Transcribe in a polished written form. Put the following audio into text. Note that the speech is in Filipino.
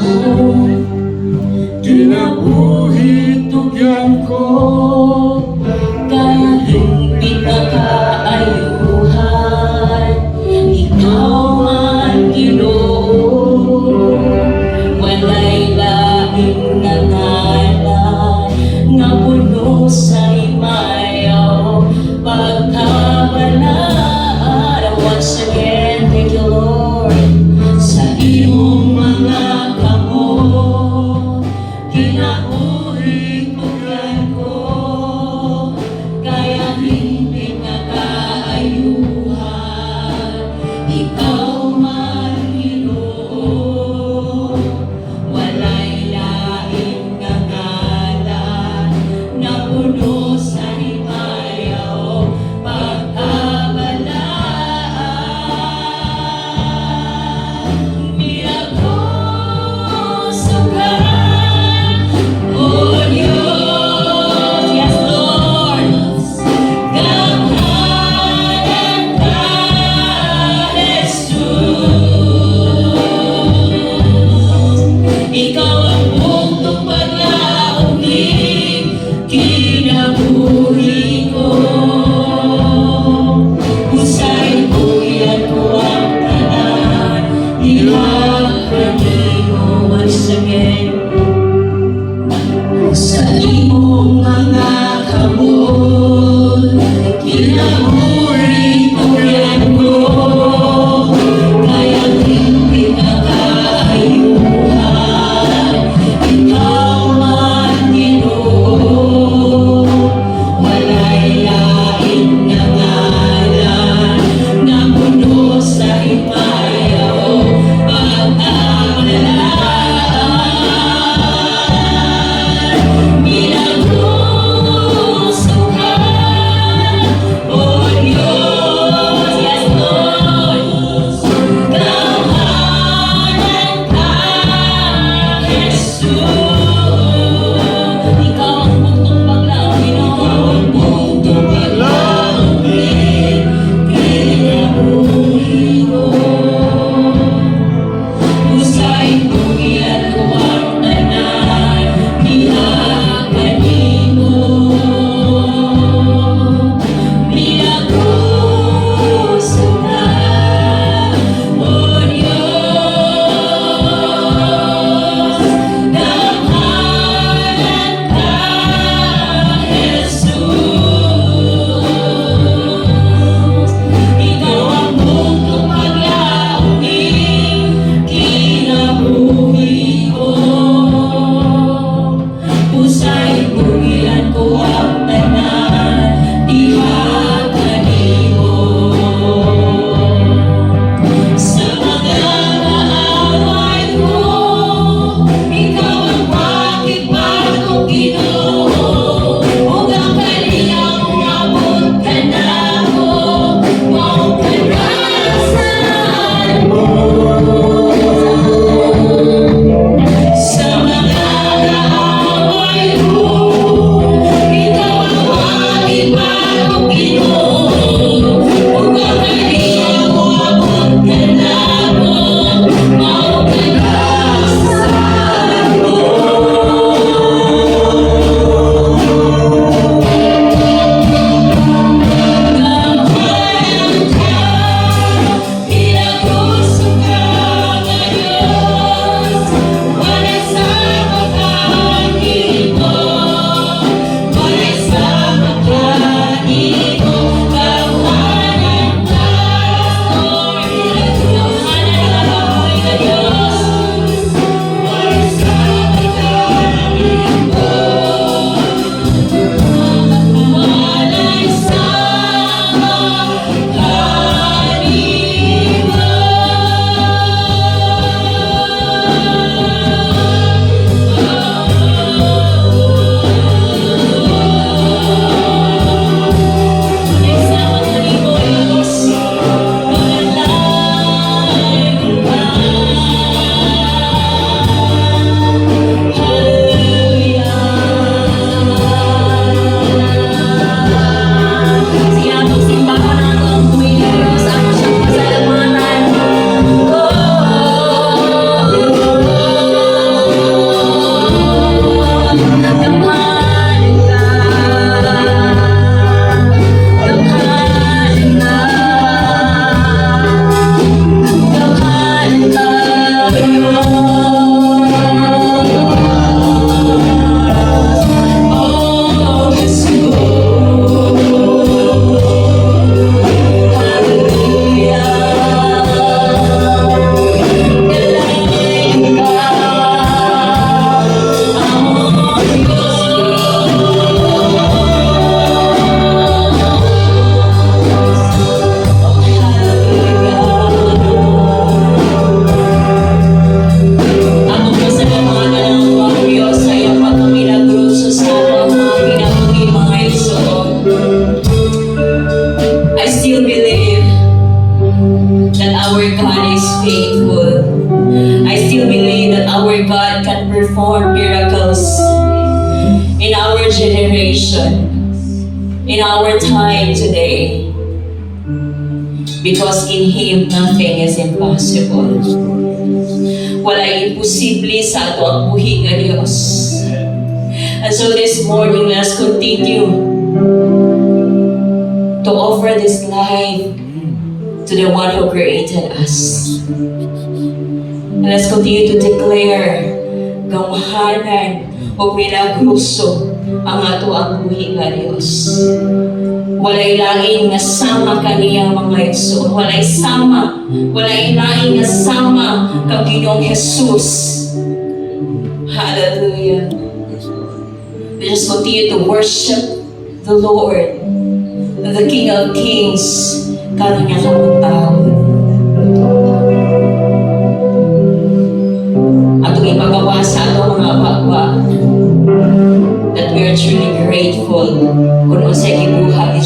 mo, kinabuhi tugyan ko, kaya hindi ka kaayuhan. Ikaw man Ginoo, walay laing nga ngalan, nga puno sa himayaw pagkabanaan. Once again, thank you Lord, sa iyong mga kamot, kinabuhi tugyan ko, kaya hindi ka kaayuhan. Ikaw man Ginoo, walay laing nga ngalan, na puno sa himayaw pagkabalaan. Milagroso ka, oh Diyos, yes Lord. Gamanan ka, Jesus. Ikaw ang buntong paglaongin, kinabuhi ko. Usay buyan ko ang tanan, ihagani mo once again. Sa imong mga kamot, kinabuhi tugyan ko, kaya hindi ka kaayuhan. Ikaw man Ginoo, walay laing nga ngalan, na puno sa himayaw pagkabalaan. Milagroso ka, oh Diyos, yes Lord. Gamanan ka, Jesus. Ikaw ang buntong paglaongin, ang buntong paglaongin, kinabuhi ko. Usay buyan ko ang tanan, ihagani mo. Milagroso ka, oh Diyos. Gamanan ka, Jesus. Ikaw ang buntong paglaongin, kinabuhi ko. Usay buyan ko ang tanan, ihagani mo. Sa mga kaaway ko, ikaw ang makipagong Ginoo. Ug ang kaniyang umabot ka nako, mao karanasan mo. Sa mga kaaway ko, ikaw ang makipagong Ginoo. Ug ang kaniyang umabot ka nako, mao karanasan mo. Gamanan ka, milagroso ka nga Diyos, walay sa makahigo, walay sa makahigo. perform miracles in our generation, in our time today. Because in Him, nothing is impossible. Wala'y imposible sa ato ang buhi nga Diyos. And so this morning, let's continue to offer this life to the one who created us. And let's continue to declare gamahanan o milagroso ang ato ang buhi nga Diyos. Walay lain nga sama kaniya mga igsoon. Walay lain nga sama kang Ginoong Jesus. Hallelujah. Let us continue to worship the Lord, the King of Kings, karon niya kamuntawon. Atong ipagawa sa atong mga bagwa that we are truly grateful kung unsay gibuhat ni